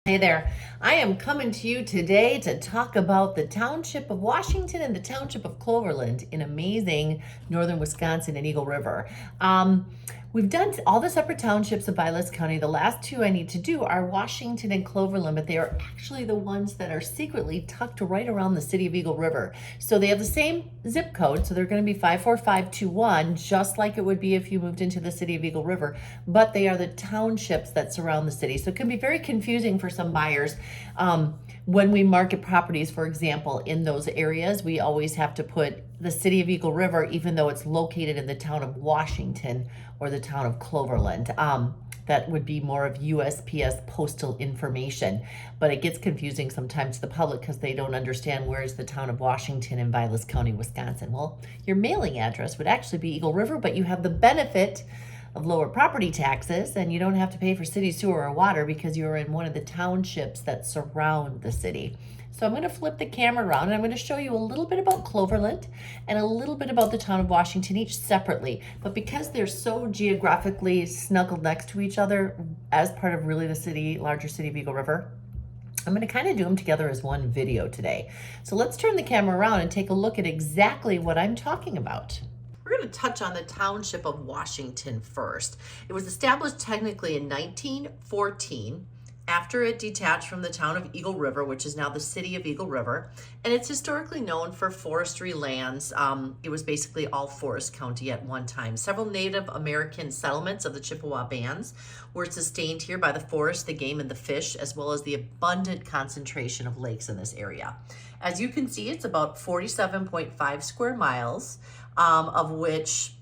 Hey there, I am coming to you today to talk about the Township of Washington and the Township of Cloverland in amazing northern Wisconsin and Eagle River. We've done all the separate townships of Vilas County. The last two I need to do are Washington and Cloverland, but they are actually the ones that are secretly tucked right around the city of Eagle River. So they have the same zip code, so they're going to be 54521, just like it would be if you moved into the city of Eagle River, but they are the townships that surround the city. So it can be very confusing for some buyers. When we market properties, for example, in those areas, we always have to put the city of Eagle River, even though it's located in the town of Washington or the town of Cloverland. That would be more of USPS postal information, but it gets confusing sometimes to the public because they don't understand where's the town of Washington in Vilas County, Wisconsin. Well, your mailing address would actually be Eagle River, but you have the benefit of lower property taxes, and you don't have to pay for city sewer or water because you're in one of the townships that surround the city. So I'm going to flip the camera around and I'm going to show you a little bit about Cloverland and a little bit about the town of Washington, each separately. But because they're so geographically snuggled next to each other as part of really the larger city of Eagle River, I'm going to kind of do them together as one video today. So let's turn the camera around and take a look at exactly what I'm talking about. We're going to touch on the Township of Washington first. It was established technically in 1914 after it detached from the town of Eagle River, which is now the city of Eagle River, and it's historically known for forestry lands. It was basically all forest county at one time. Several Native American settlements of the Chippewa bands were sustained here by the forest, the game, and the fish, as well as the abundant concentration of lakes in this area. As you can see, it's about 47.5 square miles, of which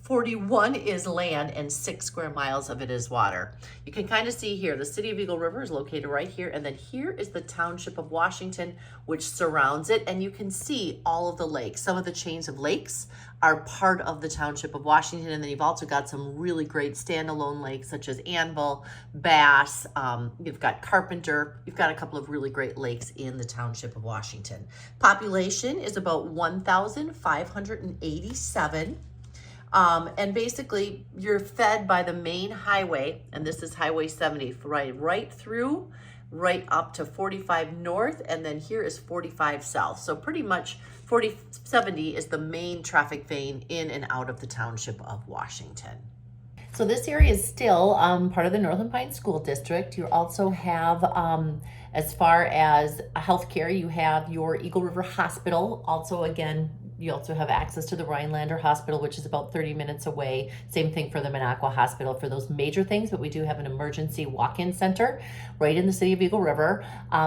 41 is land and 6 square miles of it is water. You can kind of see here, the city of Eagle River is located right here, and then here is the Township of Washington, which surrounds it, and you can see all of the lakes. Some of the chains of lakes are part of the Township of Washington, and then you've also got some really great standalone lakes such as Anvil, Bass, you've got Carpenter, you've got a couple of really great lakes in the Township of Washington. Population is about 1,587. And basically you're fed by the main highway, and this is Highway 70, right through, right up to 45 north, and then here is 45 south. So pretty much 70 is the main traffic vein in and out of the Township of Washington. So this area is still part of the Northern Pines School District. You also have, as far as healthcare, you have your Eagle River Hospital. Also, again, you also have access to the Rhinelander Hospital, which is about 30 minutes away. Same thing for the Minocqua Hospital for those major things, but we do have an emergency walk-in center right in the city of Eagle River.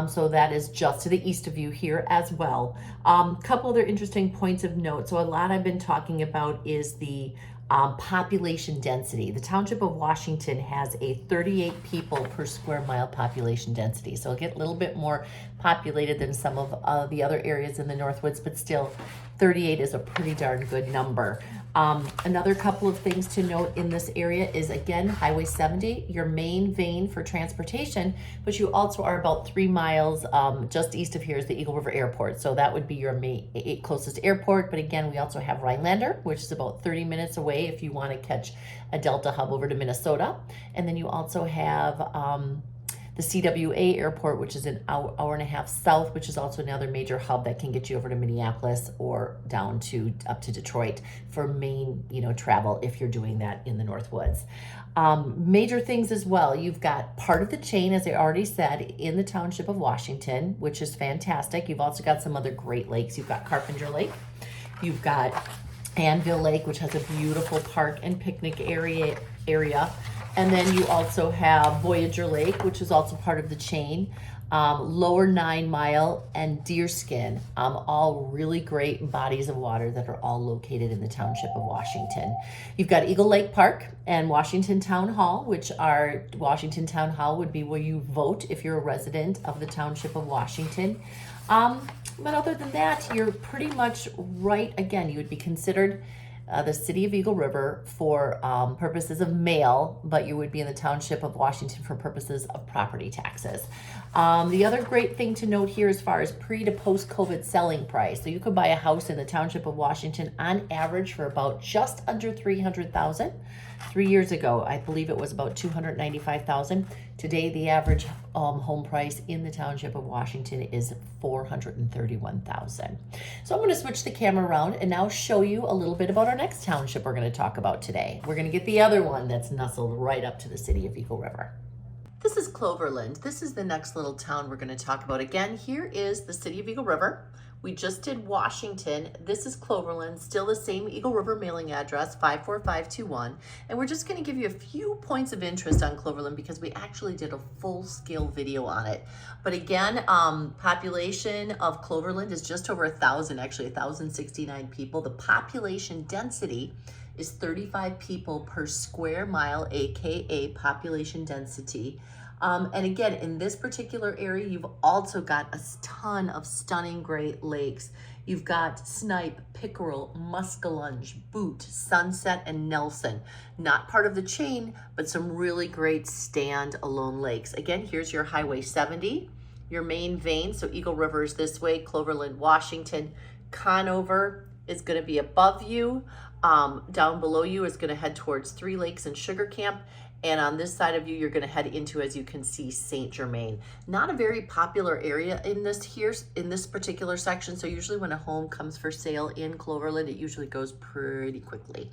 So that is just to the east of you here as well. Couple other interesting points of note. So a lot I've been talking about is the population density. The Township of Washington has a 38 people per square mile population density. So it'll get a little bit more populated than some of the other areas in the Northwoods, but still 38 is a pretty darn good number. Another couple of things to note in this area is, again, Highway 70, your main vein for transportation, but you also are about 3 miles just east of here is the Eagle River Airport. So that would be your closest airport. But again, we also have Rhinelander, which is about 30 minutes away if you want to catch a Delta hub over to Minnesota. And then you also have the CWA airport, which is an hour and a half south, which is also another major hub that can get you over to Minneapolis or down to up to Detroit for main travel if you're doing that in the Northwoods. Major things as well. You've got part of the chain, as I already said, in the Township of Washington, which is fantastic. You've also got some other great lakes. You've got Carpenter Lake. You've got Anvil Lake, which has a beautiful park and picnic area. And then you also have Voyager Lake, which is also part of the chain, Lower 9 Mile, and Deerskin, all really great bodies of water that are all located in the Township of Washington. You've got Eagle Lake Park and Washington Town Hall, Washington Town Hall would be where you vote if you're a resident of the Township of Washington. But other than that, you're pretty much right. Again, you would be considered the city of Eagle River for purposes of mail, but you would be in the Township of Washington for purposes of property taxes. The other great thing to note here as far as pre to post COVID selling price. So you could buy a house in the Township of Washington on average for about just under $300,000. 3 years ago, I believe it was about $295,000. Today, the average home price in the Township of Washington is $431,000. So I'm going to switch the camera around and now show you a little bit about our next township we're going to talk about today. We're going to get the other one that's nestled right up to the city of Eagle River. This is Cloverland. This is the next little town we're going to talk about. Again, here is the city of Eagle River. We just did Washington. This is Cloverland, still the same Eagle River mailing address, 54521. And we're just gonna give you a few points of interest on Cloverland because we actually did a full-scale video on it. But again, population of Cloverland is just over 1,000, actually 1,069 people. The population density is 35 people per square mile, AKA population density. And again, in this particular area, you've also got a ton of stunning Great Lakes. You've got Snipe, Pickerel, Muskellunge, Boot, Sunset, and Nelson. Not part of the chain, but some really great stand-alone lakes. Again, here's your Highway 70, your main vein. So Eagle River is this way, Cloverland, Washington. Conover is gonna be above you. Down below you is gonna head towards Three Lakes and Sugar Camp. And on this side of you, you're gonna head into, as you can see, St. Germain. Not a very popular area in this particular section. So usually when a home comes for sale in Cloverland, it usually goes pretty quickly.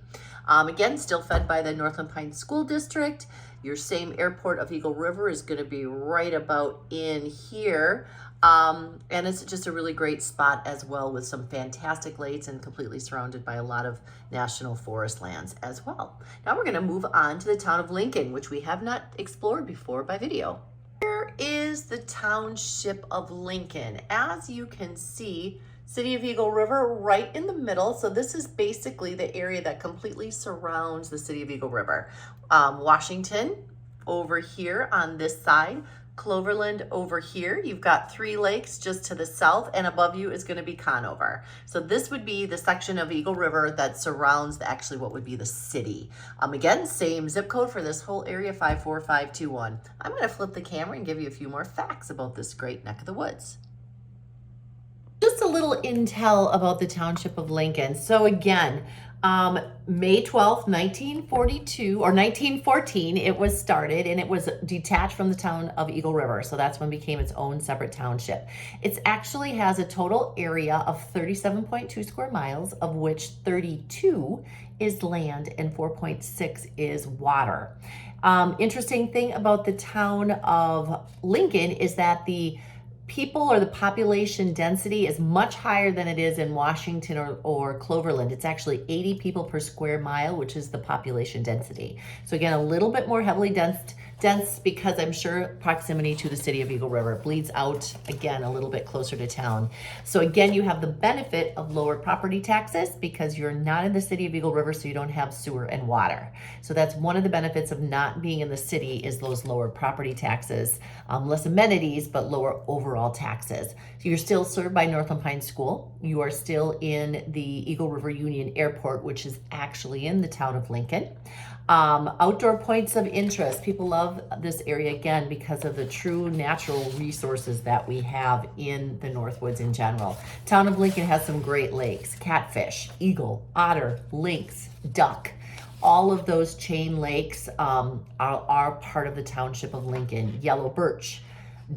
Again, still fed by the Northland Pines School District. Your same airport of Eagle River is gonna be right about in here. And it's just a really great spot as well with some fantastic lakes and completely surrounded by a lot of national forest lands as well. Now we're gonna move on to the town of Lincoln, which we have not explored before by video. Here is the Township of Lincoln. As you can see, City of Eagle River right in the middle. So this is basically the area that completely surrounds the City of Eagle River. Washington over here on this side. Cloverland over here. You've got Three Lakes just to the south, and above you is going to be Conover. So this would be the section of Eagle River that surrounds actually what would be the city. Again, same zip code for this whole area, 54521. I'm going to flip the camera and give you a few more facts about this great neck of the woods. Just a little intel about the Township of Lincoln. So again, May 12th, 1942 or 1914, it was started, and it was detached from the town of Eagle River. So that's when it became its own separate township. It actually has a total area of 37.2 square miles, of which 32 is land and 4.6 is water. Interesting thing about the town of Lincoln is that the people or the population density is much higher than it is in Washington or Cloverland. It's actually 80 people per square mile, which is the population density. So again, a little bit more heavily dense because I'm sure proximity to the city of Eagle River bleeds out again a little bit closer to town. So again, you have the benefit of lower property taxes because you're not in the city of Eagle River, so you don't have sewer and water. So that's one of the benefits of not being in the city is those lower property taxes, less amenities, but lower overall taxes. So you're still served by Northland Pines School. You are still in the Eagle River Union Airport, which is actually in the town of Lincoln. Outdoor points of interest. People love this area again because of the true natural resources that we have in the Northwoods in general. Town of Lincoln has some great lakes, catfish, eagle, otter, lynx, duck. All of those chain lakes are part of the Township of Lincoln. Yellow birch.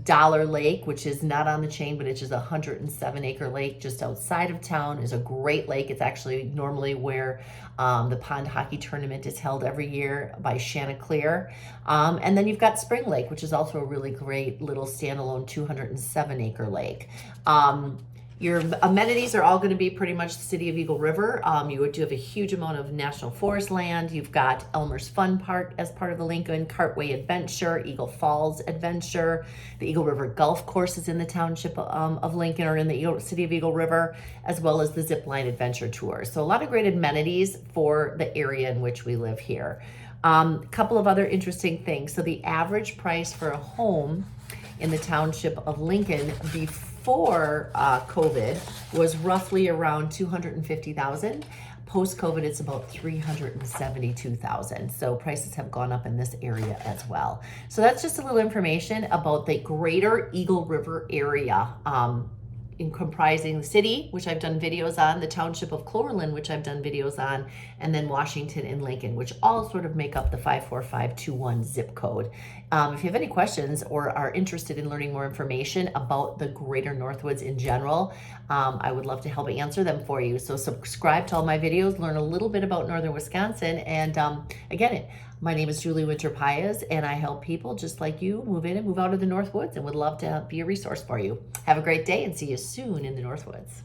Dollar Lake, which is not on the chain, but it's just a 107-acre lake just outside of town, is a great lake. It's actually normally where the pond hockey tournament is held every year by Chanticleer. And then you've got Spring Lake, which is also a really great little standalone 207-acre lake. Your amenities are all going to be pretty much the city of Eagle River. You do have a huge amount of national forest land. You've got Elmer's Fun Park as part of the Lincoln, Cartway Adventure, Eagle Falls Adventure. The Eagle River Golf Course is in the township of Lincoln or in the city of Eagle River, as well as the Zip Line Adventure Tour. So a lot of great amenities for the area in which we live here. A couple of other interesting things. So the average price for a home in the township of Lincoln before COVID was roughly around $250,000. Post-COVID, it's about $372,000. So prices have gone up in this area as well. So that's just a little information about the greater Eagle River area in comprising the city, which I've done videos on, the township of Cloverland, which I've done videos on, and then Washington and Lincoln, which all sort of make up the 54521 zip code. If you have any questions or are interested in learning more information about the greater Northwoods in general, I would love to help answer them for you. So subscribe to all my videos, learn a little bit about Northern Wisconsin, and again, my name is Julie Winter-Paez, and I help people just like you move in and move out of the Northwoods, and would love to be a resource for you. Have a great day and see you soon in the Northwoods.